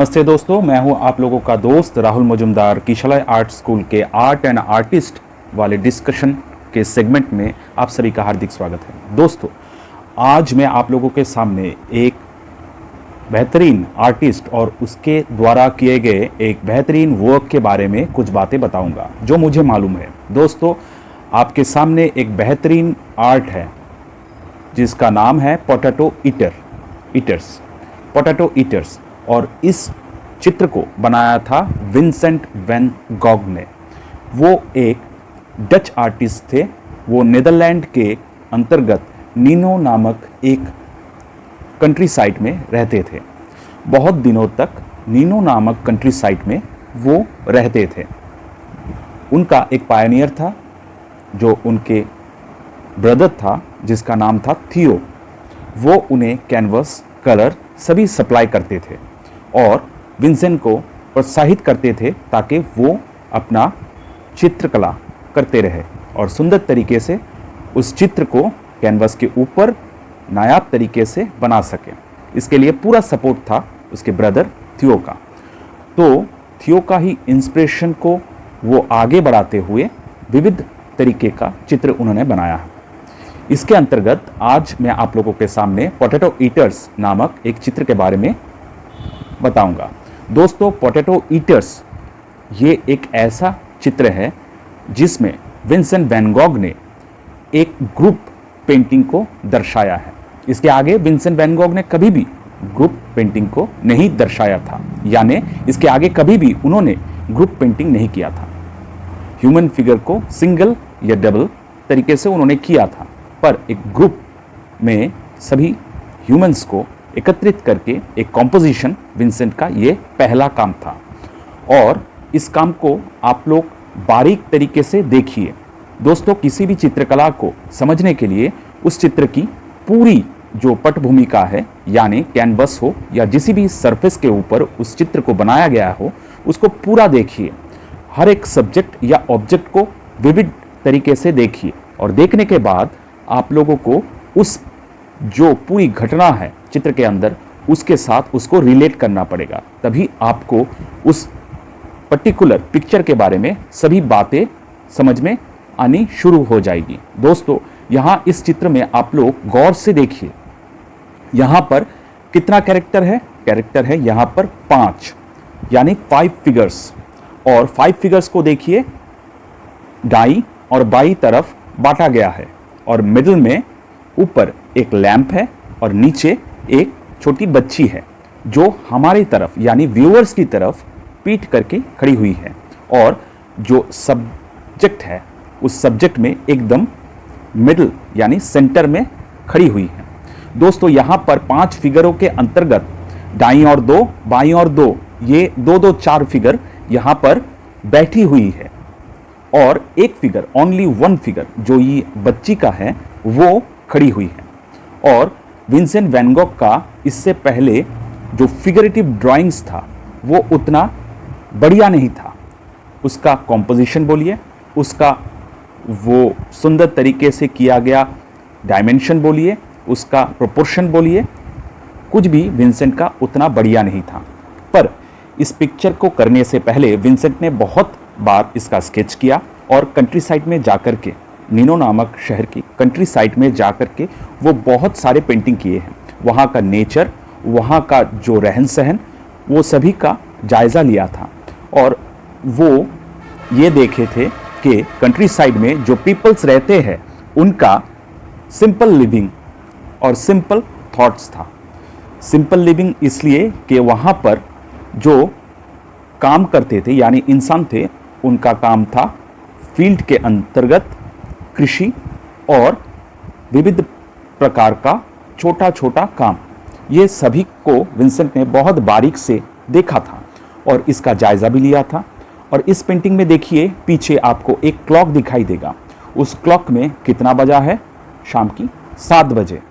नमस्ते दोस्तों, मैं हूं आप लोगों का दोस्त राहुल मजुमदार। किशलय आर्ट स्कूल के आर्ट एंड आर्टिस्ट वाले डिस्कशन के सेगमेंट में आप सभी का हार्दिक स्वागत है। दोस्तों, आज मैं आप लोगों के सामने एक बेहतरीन आर्टिस्ट और उसके द्वारा किए गए एक बेहतरीन वर्क के बारे में कुछ बातें बताऊंगा जो मुझे मालूम है। दोस्तों, आपके सामने एक बेहतरीन आर्ट है जिसका नाम है पोटैटो ईटर्स, और इस चित्र को बनाया था विंसेंट वैन गॉग ने। वो एक डच आर्टिस्ट थे। वो नीदरलैंड के अंतर्गत नीनो नामक एक कंट्री साइड में रहते थे। बहुत दिनों तक नीनो नामक कंट्री साइड में वो रहते थे। उनका एक पायनियर था जो उनके ब्रदर था जिसका नाम था थियो। वो उन्हें कैनवस, कलर सभी सप्लाई करते थे और विंसेंट को प्रोत्साहित करते थे ताकि वो अपना चित्रकला करते रहे और सुंदर तरीके से उस चित्र को कैनवस के ऊपर नायाब तरीके से बना सके। इसके लिए पूरा सपोर्ट था उसके ब्रदर थियो का। तो थियो का ही इंस्पिरेशन को वो आगे बढ़ाते हुए विविध तरीके का चित्र उन्होंने बनाया है। इसके अंतर्गत आज मैं आप लोगों के सामने पोटैटो ईटर्स नामक एक चित्र के बारे में बताऊंगा। दोस्तों, पोटैटो ईटर्स ये एक ऐसा चित्र है जिसमें विंसेंट वैन गॉग ने एक ग्रुप पेंटिंग को दर्शाया है। इसके आगे विंसेंट वैन गॉग ने कभी भी ग्रुप पेंटिंग को नहीं दर्शाया था, यानी इसके आगे कभी भी उन्होंने ग्रुप पेंटिंग नहीं किया था। ह्यूमन फिगर को सिंगल या डबल तरीके से उन्होंने किया था, पर एक ग्रुप में सभी ह्यूमंस को एकत्रित करके एक कॉम्पोजिशन विंसेंट का ये पहला काम था। और इस काम को आप लोग बारीक तरीके से देखिए। दोस्तों, किसी भी चित्रकला को समझने के लिए उस चित्र की पूरी जो पटभूमिका है, यानी कैनवस हो या किसी भी सरफेस के ऊपर उस चित्र को बनाया गया हो, उसको पूरा देखिए। हर एक सब्जेक्ट या ऑब्जेक्ट को विविध तरीके से देखिए और देखने के बाद आप लोगों को उस जो पूरी घटना है चित्र के अंदर उसके साथ उसको रिलेट करना पड़ेगा, तभी आपको उस पर्टिकुलर पिक्चर के बारे में सभी बातें समझ में आनी शुरू हो जाएगी। दोस्तों, यहाँ इस चित्र में आप लोग गौर से देखिए। यहाँ पर कितना कैरेक्टर है यहाँ पर 5, यानी 5 फिगर्स। और 5 फिगर्स को देखिए, दाईं और बाईं तरफ बांटा गया है और मिडिल में ऊपर एक लैंप है और नीचे एक छोटी बच्ची है जो हमारी तरफ यानी व्यूअर्स की तरफ पीठ करके खड़ी हुई है और जो सब्जेक्ट है उस सब्जेक्ट में एकदम मिडिल यानी सेंटर में खड़ी हुई है। दोस्तों, यहाँ पर 5 फिगरों के अंतर्गत दाईं और 2, बाईं और 2, ये 2-2 4 फिगर यहाँ पर बैठी हुई है और एक फिगर, ओनली 1 फिगर जो ये बच्ची का है वो खड़ी हुई है। और विंसेंट वैन गॉग का इससे पहले जो फिगरेटिव ड्राइंग्स था वो उतना बढ़िया नहीं था। उसका कॉम्पोजिशन बोलिए, उसका वो सुंदर तरीके से किया गया डायमेंशन बोलिए, उसका प्रोपोर्शन बोलिए, कुछ भी विंसेंट का उतना बढ़िया नहीं था। पर इस पिक्चर को करने से पहले विंसेंट ने बहुत बार इसका स्केच किया और कंट्री साइड में जाकर के, नीनो नामक शहर की कंट्री साइड में जाकर के वो बहुत सारे पेंटिंग किए हैं। वहाँ का नेचर, वहाँ का जो रहन सहन, वो सभी का जायज़ा लिया था और वो ये देखे थे कि कंट्री साइड में जो पीपल्स रहते हैं उनका सिंपल लिविंग और सिंपल थॉट्स था। सिंपल लिविंग इसलिए कि वहाँ पर जो काम करते थे यानी इंसान थे, उनका काम था फील्ड के अंतर्गत कृषि और विविध प्रकार का छोटा छोटा काम। ये सभी को विंसेंट ने बहुत बारीक से देखा था और इसका जायज़ा भी लिया था। और इस पेंटिंग में देखिए, पीछे आपको एक क्लॉक दिखाई देगा। उस क्लॉक में कितना बजा है? शाम की 7 बजे,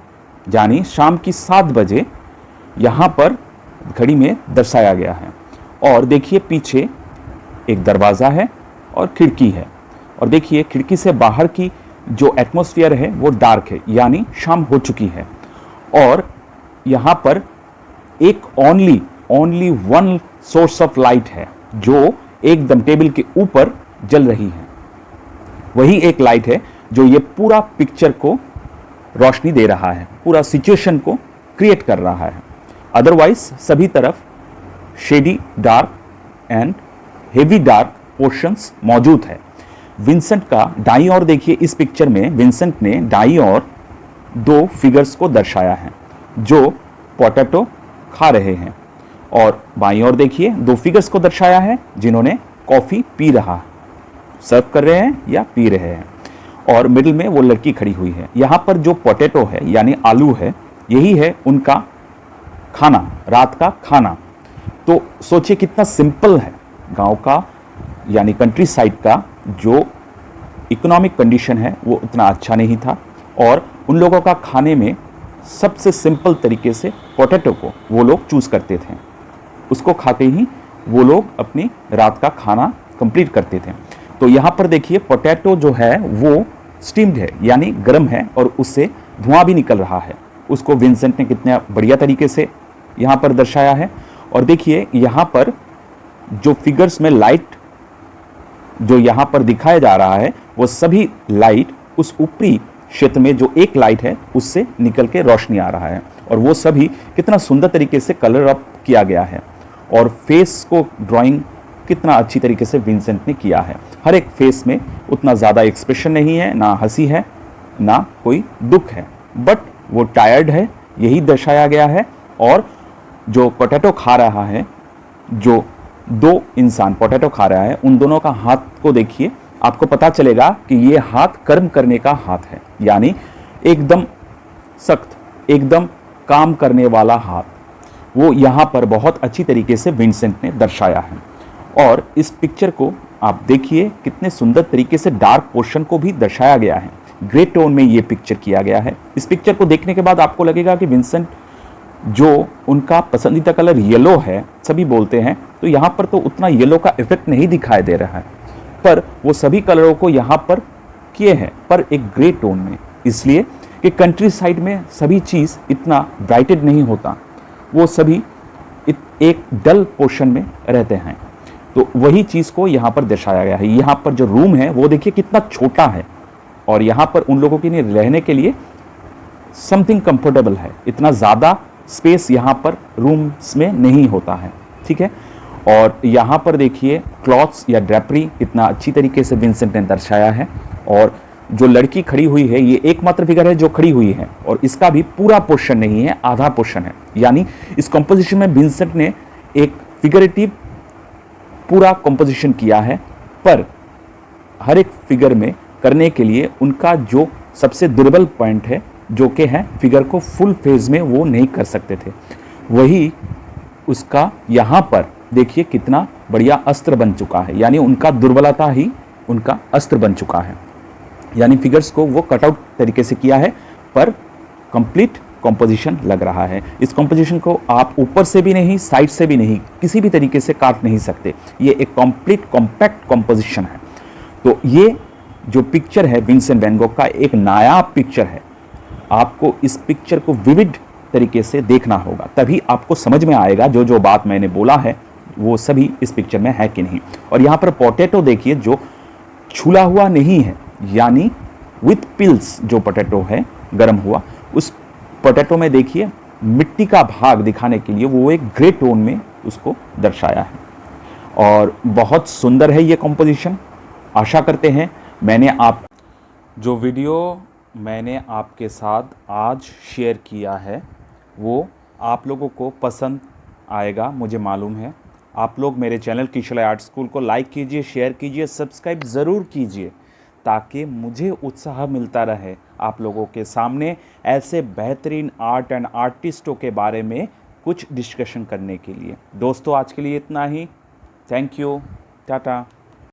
यानी शाम की 7 बजे यहाँ पर घड़ी में दर्शाया गया है। और देखिए पीछे एक दरवाज़ा है और खिड़की है और देखिए खिड़की से बाहर की जो एटमॉस्फेयर है वो डार्क है, यानी शाम हो चुकी है। और यहाँ पर एक only only one source of light है जो एकदम टेबल के ऊपर जल रही है। वही एक लाइट है जो ये पूरा पिक्चर को रोशनी दे रहा है, पूरा सिचुएशन को क्रिएट कर रहा है। अदरवाइज सभी तरफ shady dark and heavy dark portions मौजूद है। विंसेंट का दाईं ओर देखिए, इस पिक्चर में विंसेंट ने दाईं ओर दो फिगर्स को दर्शाया है जो पोटैटो खा रहे हैं, और बाईं ओर देखिए दो फिगर्स को दर्शाया है जिन्होंने कॉफी पी रहा, सर्व कर रहे हैं या पी रहे हैं, और मिडिल में वो लड़की खड़ी हुई है। यहाँ पर जो पोटैटो है यानी आलू है, यही है उनका खाना, रात का खाना। तो सोचिए कितना सिंपल है। गांव का यानी कंट्री साइड का जो इकोनॉमिक कंडीशन है वो इतना अच्छा नहीं था, और उन लोगों का खाने में सबसे सिंपल तरीके से पोटैटो को वो लोग चूज करते थे। उसको खाते ही वो लोग अपनी रात का खाना कंप्लीट करते थे। तो यहाँ पर देखिए पोटैटो जो है वो स्टीम्ड है यानी गर्म है, और उससे धुआं भी निकल रहा है। उसको विंसेंट ने कितने बढ़िया तरीके से यहाँ पर दर्शाया है। और देखिए यहाँ पर जो फिगर्स में लाइट जो यहाँ पर दिखाया जा रहा है वो सभी लाइट उस ऊपरी क्षेत्र में जो एक लाइट है उससे निकल के रोशनी आ रहा है, और वो सभी कितना सुंदर तरीके से कलर अप किया गया है। और फेस को ड्राइंग कितना अच्छी तरीके से विंसेंट ने किया है। हर एक फेस में उतना ज़्यादा एक्सप्रेशन नहीं है, ना हंसी है ना कोई दुख है, बट वो टायर्ड है, यही दर्शाया गया है। और जो पोटैटो खा रहा है, जो दो इंसान पोटैटो खा रहा है, उन दोनों का हाथ को देखिए, आपको पता चलेगा कि ये हाथ कर्म करने का हाथ है, यानी एकदम सख्त, एकदम काम करने वाला हाथ। वो यहाँ पर बहुत अच्छी तरीके से विंसेंट ने दर्शाया है। और इस पिक्चर को आप देखिए कितने सुंदर तरीके से डार्क पोर्शन को भी दर्शाया गया है, ग्रे टोन में ये पिक्चर किया गया है। इस पिक्चर को देखने के बाद आपको लगेगा कि विंसेंट जो उनका पसंदीदा कलर येलो है, सभी बोलते हैं, तो यहाँ पर तो उतना येलो का इफेक्ट नहीं दिखाई दे रहा है, पर वो सभी कलरों को यहाँ पर किए हैं, पर एक ग्रे टोन में, इसलिए कि कंट्री साइड में सभी चीज़ इतना ब्राइटेड नहीं होता, वो सभी एक डल पोर्शन में रहते हैं। तो वही चीज़ को यहाँ पर दर्शाया गया है। यहाँ पर जो रूम है वो देखिए कितना छोटा है, और यहाँ पर उन लोगों के लिए रहने के लिए समथिंग कंफर्टेबल है। इतना ज़्यादा स्पेस यहाँ पर रूम्स में नहीं होता है, ठीक है। और यहाँ पर देखिए क्लॉथ्स या ड्रेपरी कितना अच्छी तरीके से विंसेंट ने दर्शाया है। और जो लड़की खड़ी हुई है ये एकमात्र फिगर है जो खड़ी हुई है, और इसका भी पूरा पोर्शन नहीं है, आधा पोर्शन है। यानी इस कंपोजिशन में विंसेंट ने एक फिगरेटिव पूरा कंपोजिशन किया है, पर हर एक फिगर में करने के लिए उनका जो सबसे दुर्बल पॉइंट है, जो कि है फिगर को फुल फेज में वो नहीं कर सकते थे, वही उसका यहाँ पर देखिए कितना बढ़िया अस्त्र बन चुका है। यानी उनका दुर्बलता ही उनका अस्त्र बन चुका है। यानी फिगर्स को वो कटआउट तरीके से किया है, पर कंप्लीट कॉम्पोजिशन लग रहा है। इस कॉम्पोजिशन को आप ऊपर से भी नहीं, साइड से भी नहीं, किसी भी तरीके से काट नहीं सकते। ये एक कंप्लीट कॉम्पैक्ट कॉम्पोजिशन है। तो ये जो पिक्चर है विंसेंट वैन गॉग का एक नायाब पिक्चर है। आपको इस पिक्चर को विविड तरीके से देखना होगा, तभी आपको समझ में आएगा जो जो बात मैंने बोला है वो सभी इस पिक्चर में है कि नहीं। और यहाँ पर पोटैटो देखिए जो छूला हुआ नहीं है, यानी विथ पिल्स जो पोटैटो है गर्म हुआ, उस पोटैटो में देखिए मिट्टी का भाग दिखाने के लिए वो एक ग्रे टोन में उसको दर्शाया है। और बहुत सुंदर है ये कॉम्पोजिशन। आशा करते हैं जो वीडियो मैंने आपके साथ आज शेयर किया है वो आप लोगों को पसंद आएगा, मुझे मालूम है। आप लोग मेरे चैनल किशोर आर्ट स्कूल को लाइक कीजिए, शेयर कीजिए, सब्सक्राइब ज़रूर कीजिए, ताकि मुझे उत्साह मिलता रहे आप लोगों के सामने ऐसे बेहतरीन आर्ट एंड आर्टिस्टों के बारे में कुछ डिस्कशन करने के लिए। दोस्तों आज के लिए इतना ही। Thank you, Tata.